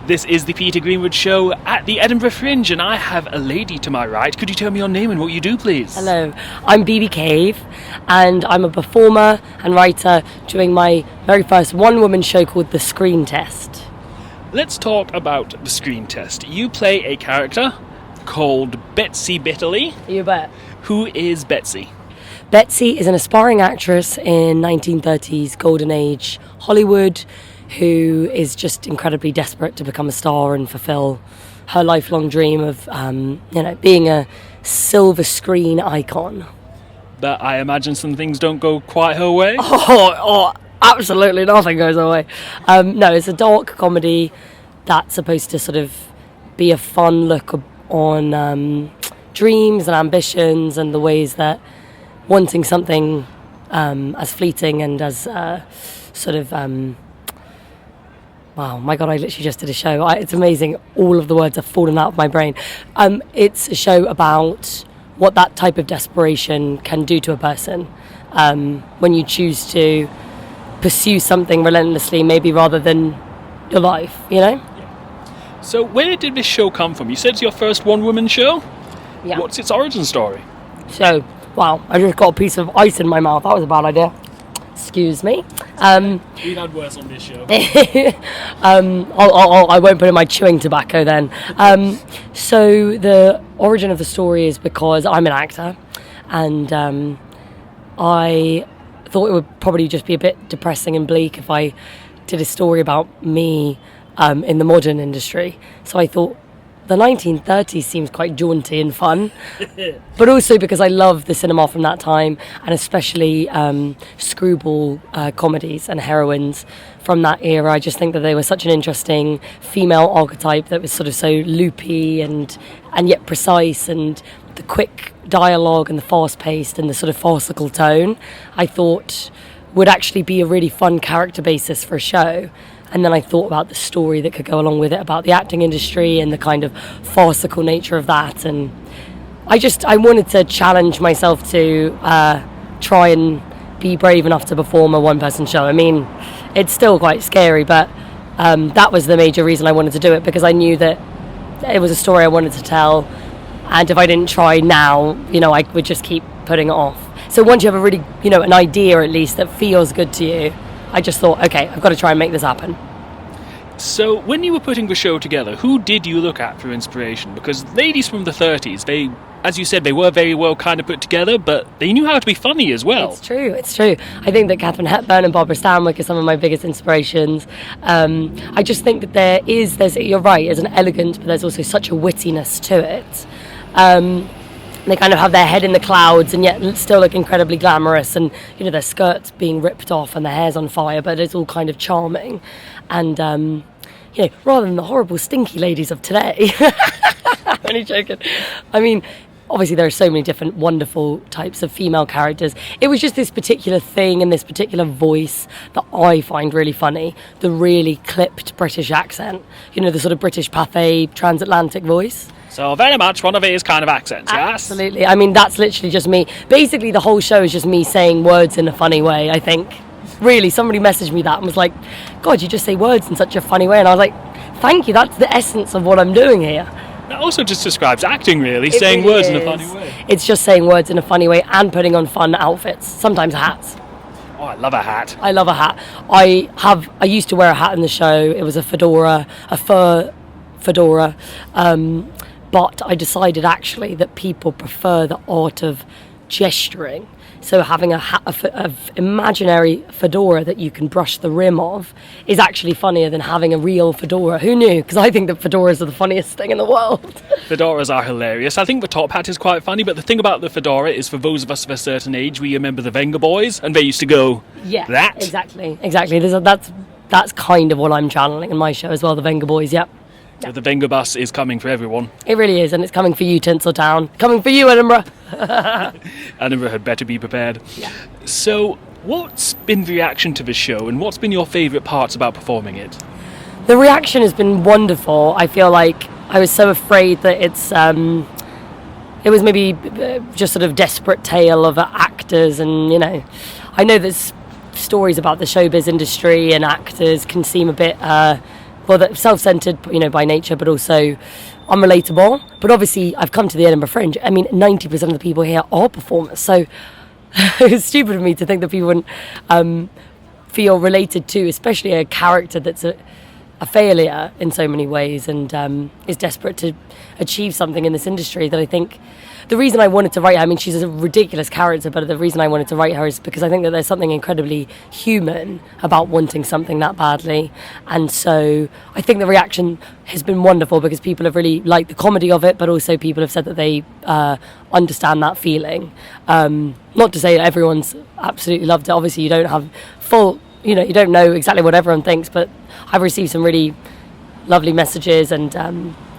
This is the Peter Greenwood Show at the Edinburgh Fringe, and I have a lady to my right. Could you tell me your name and what you do, please? Hello, I'm Bebe Cave, and I'm a performer and writer doing my very first one-woman show called The Screen Test. Let's talk about The Screen Test. You play a character called Betsy Bitterly. You bet. Who is Betsy? Betsy is an aspiring actress in 1930s Golden Age Hollywood who is just incredibly desperate to become a star and fulfill her lifelong dream of, being a silver screen icon. But I imagine some things don't go quite her way. Oh, absolutely nothing goes her way. No, it's a dark comedy that's supposed to sort of be a fun look on dreams and ambitions and the ways that wanting something as fleeting and as wow, my God, I literally just did a show. It's amazing. All of the words have fallen out of my brain. It's a show about what that type of desperation can do to a person when you choose to pursue something relentlessly, maybe rather than your life, you know? So where did this show come from? You said it's your first one-woman show? Yeah. What's its origin story? So, wow, I just got a piece of ice in my mouth. That was a bad idea. Excuse me. We've had worse on this show. I won't put in my chewing tobacco then. So the origin of the story is because I'm an actor, and I thought it would probably just be a bit depressing and bleak if I did a story about me in the modern industry. So I thought the 1930s seems quite jaunty and fun, but also because I love the cinema from that time, and especially screwball comedies and heroines from that era. I just think that they were such an interesting female archetype that was sort of so loopy and yet precise, and the quick dialogue and the fast-paced and the sort of farcical tone, I thought would actually be a really fun character basis for a show. And then I thought about the story that could go along with it, about the acting industry and the kind of farcical nature of that. And I wanted to challenge myself to try and be brave enough to perform a one-person show. I mean, it's still quite scary, but that was the major reason I wanted to do it, because I knew that it was a story I wanted to tell. And if I didn't try now, I would just keep putting it off. So once you have a really, an idea at least that feels good to you, I just thought, okay, I've got to try and make this happen. So when you were putting the show together, who did you look at for inspiration? Because ladies from the 30s, they, as you said, they were very well kind of put together, but they knew how to be funny as well. It's true. I think that Katharine Hepburn and Barbara Stanwyck are some of my biggest inspirations. I just think that you're right, there's an elegance, but there's also such a wittiness to it. They kind of have their head in the clouds and yet still look incredibly glamorous, and their skirts being ripped off and their hair's on fire, but it's all kind of charming. And rather than the horrible stinky ladies of today. I'm only joking. I mean, obviously there are so many different wonderful types of female characters. It was just this particular thing and this particular voice that I find really funny. The really clipped British accent. The sort of British Pathé transatlantic voice. So very much one of these kind of accents, yes? Absolutely. I mean, that's literally just me. Basically, the whole show is just me saying words in a funny way, I think. Really, somebody messaged me that and was like, God, you just say words in such a funny way. And I was like, thank you, that's the essence of what I'm doing here. That also just describes acting, really, saying really words in a funny way. It's just saying words in a funny way and putting on fun outfits, sometimes hats. Oh, I love a hat. I love a hat. I used to wear a hat in the show. It was a fedora, a fur fedora. But I decided actually that people prefer the art of gesturing. So having a hat, of imaginary fedora that you can brush the rim of is actually funnier than having a real fedora. Who knew? Because I think that fedoras are the funniest thing in the world. Fedoras are hilarious. I think the top hat is quite funny, but the thing about the fedora is, for those of us of a certain age, we remember the Venga Boys, and they used to go, yeah, that. Exactly. That's kind of what I'm channeling in my show as well, the Venga Boys, yep. So the Venga bus is coming for everyone. It really is, and it's coming for you, Tinseltown. Coming for you, Edinburgh. Edinburgh had better be prepared. Yeah. So, what's been the reaction to the show, and what's been your favourite parts about performing it? The reaction has been wonderful. I feel like I was so afraid that it was maybe just sort of desperate tale of actors, and I know there's stories about the showbiz industry and actors can seem a bit self-centered, by nature, but also unrelatable. But obviously, I've come to the Edinburgh Fringe. I mean, 90% of the people here are performers, so it's stupid of me to think that people wouldn't feel related to, especially a character that's a failure in so many ways and is desperate to achieve something in this industry. That I think the reason I wanted to write her, I mean, she's a ridiculous character, but the reason I wanted to write her is because I think that there's something incredibly human about wanting something that badly. And so I think the reaction has been wonderful because people have really liked the comedy of it, but also people have said that they understand that feeling. Not to say that everyone's absolutely loved it. Obviously, you don't have full, you don't know exactly what everyone thinks, but I've received some really lovely messages, and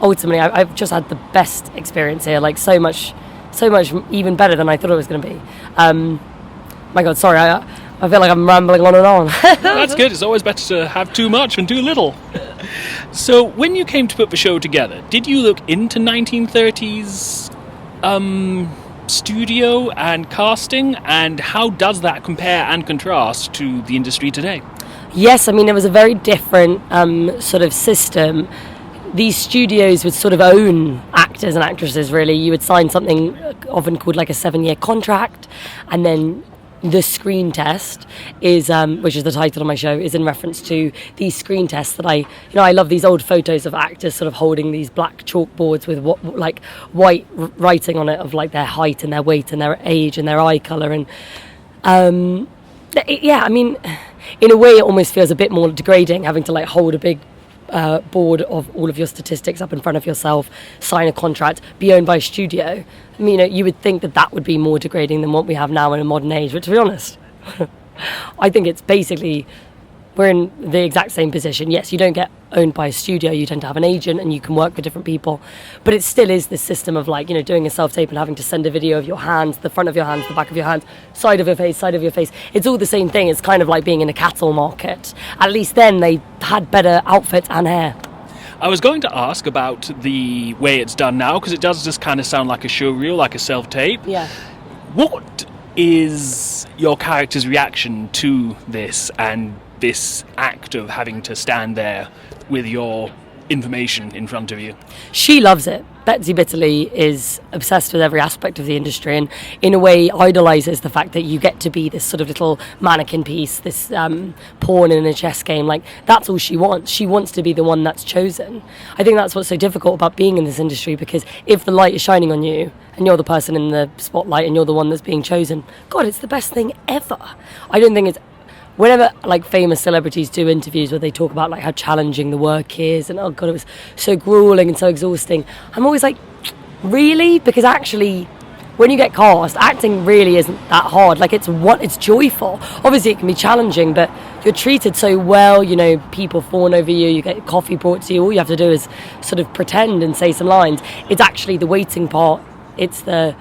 ultimately I've just had the best experience here, like so much even better than I thought it was going to be. My God, sorry, I feel like I'm rambling on and on. That's good. It's always better to have too much than too little. So when you came to put the show together, did you look into 1930s studio and casting, and how does that compare and contrast to the industry today? Yes, I mean, it was a very different sort of system. These studios would sort of own actors and actresses, really. You would sign something often called like a 7-year contract, and then the screen test is, which is the title of my show, is in reference to these screen tests that I love these old photos of actors sort of holding these black chalkboards with like white writing on it of like their height and their weight and their age and their eye colour. And I mean, in a way it almost feels a bit more degrading having to like hold a big board of all of your statistics up in front of yourself, sign a contract, be owned by a studio. I mean, you would think that would be more degrading than what we have now in a modern age, but to be honest, I think it's basically, we're in the exact same position. Yes, you don't get owned by a studio, you tend to have an agent and you can work for different people, but it still is this system of like, doing a self-tape and having to send a video of your hands, the front of your hands, the back of your hands, side of your face. It's all the same thing. It's kind of like being in a cattle market. At least then they had better outfits and hair. I was going to ask about the way it's done now, because it does just kind of sound like a show reel, like a self-tape. Yeah. What is your character's reaction to this and this act of having to stand there with your information in front of you? She loves it. Betsy Bitterly is obsessed with every aspect of the industry and in a way idolises the fact that you get to be this sort of little mannequin piece, this pawn in a chess game. Like, that's all she wants. She wants to be the one that's chosen. I think that's what's so difficult about being in this industry, because if the light is shining on you and you're the person in the spotlight and you're the one that's being chosen, God, it's the best thing ever. I don't think it's... Whenever like famous celebrities do interviews where they talk about like how challenging the work is and oh God, it was so grueling and so exhausting, I'm always like, really? Because actually when you get cast, acting really isn't that hard. Like, it's joyful. Obviously it can be challenging, but you're treated so well, people fawn over you, you get coffee brought to you, all you have to do is sort of pretend and say some lines. It's actually the waiting part, it's the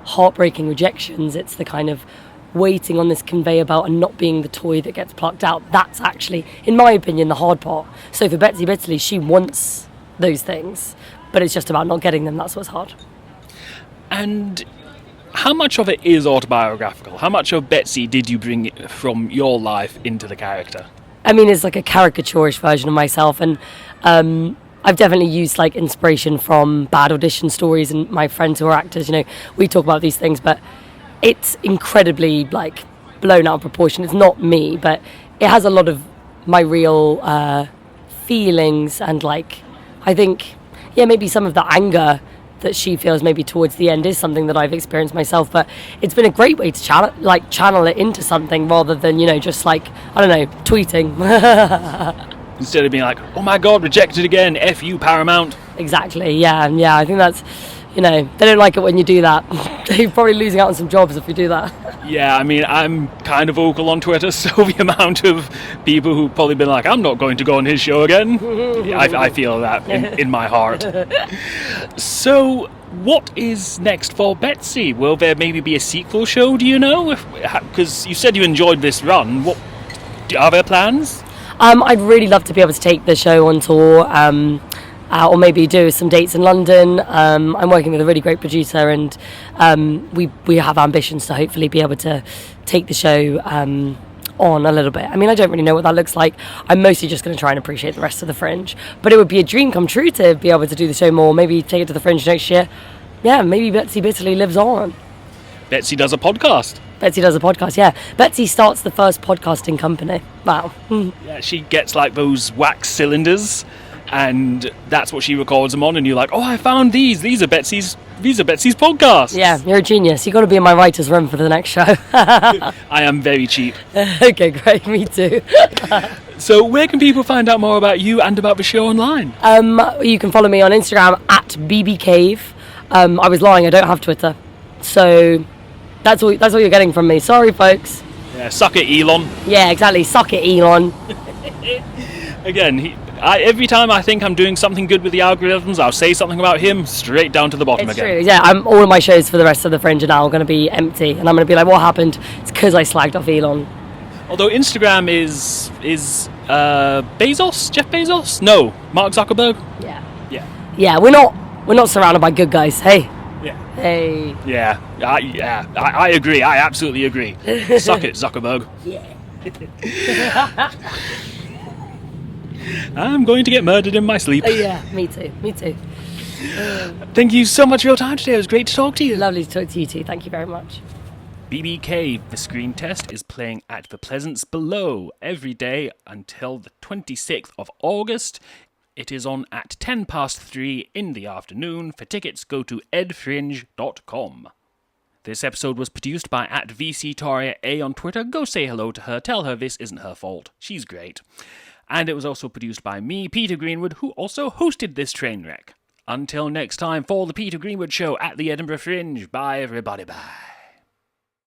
heartbreaking rejections, it's the kind of waiting on this conveyor belt and not being the toy that gets plucked out. That's actually, in my opinion, the hard part. So for Betsy Bitterly, she wants those things, but it's just about not getting them. That's what's hard. And how much of it is autobiographical? How much of Betsy did you bring from your life into the character? I mean, it's like a caricaturish version of myself, and I've definitely used like inspiration from bad audition stories, and my friends who are actors, we talk about these things, but it's incredibly like blown out of proportion. It's not me, but it has a lot of my real feelings, and like I think maybe some of the anger that she feels maybe towards the end is something that I've experienced myself, but it's been a great way to channel it into something rather than just like, I don't know, tweeting. Instead of being like, oh my God, rejected again, F you Paramount. Exactly, yeah, I think that's, they don't like it when you do that. You're probably losing out on some jobs if you do that. Yeah, I mean, I'm kind of vocal on Twitter, so the amount of people who've probably been like, I'm not going to go on his show again, I feel that in my heart. So, what is next for Betsy? Will there maybe be a sequel show, do you know? Because you said you enjoyed this run. Are there plans? I'd really love to be able to take the show on tour, or maybe do some dates in London. I'm working with a really great producer, and we have ambitions to hopefully be able to take the show on a little bit. I mean, I don't really know what that looks like. I'm mostly just going to try and appreciate the rest of the Fringe. But it would be a dream come true to be able to do the show more. Maybe take it to the Fringe next year. Yeah, maybe Betsy Bitterly lives on. Betsy does a podcast. Betsy does a podcast, yeah. Betsy starts the first podcasting company. Wow. Yeah, she gets like those wax cylinders, and that's what she records them on. And you're like, oh, I found these. These are Betsy's podcasts. Yeah, you're a genius. You've got to be in my writer's room for the next show. I am very cheap. Okay, great. Me too. So where can people find out more about you and about the show online? You can follow me on Instagram at Bebe Cave. I was lying. I don't have Twitter. So that's all you're getting from me. Sorry, folks. Yeah, suck it, Elon. Yeah, exactly. Suck it, Elon. Again, every time I think I'm doing something good with the algorithms, I'll say something about him, straight down to the bottom It's again. true. Yeah, all of my shows for the rest of the Fringe are now going to be empty, and I'm going to be like, what happened? It's because I slagged off Elon. Although Instagram is Bezos? Jeff Bezos? No, Mark Zuckerberg? Yeah. Yeah. Yeah, we're not surrounded by good guys. Hey. Yeah. Hey. Yeah. I agree. I absolutely agree. Suck it, Zuckerberg. Yeah. I'm going to get murdered in my sleep. Yeah, me too. Me too. Thank you so much for your time today. It was great to talk to you. Lovely to talk to you too. Thank you very much. Bebe Cave, the screen test, is playing at the Pleasance Below every day until the 26th of August. It is on at 3:10 in the afternoon. For tickets, go to edfringe.com. This episode was produced by @VCTariaA on Twitter. Go say hello to her. Tell her this isn't her fault. She's great. And it was also produced by me, Peter Greenwood, who also hosted this train wreck. Until next time, for the Peter Greenwood Show at the Edinburgh Fringe. Bye, everybody. Bye.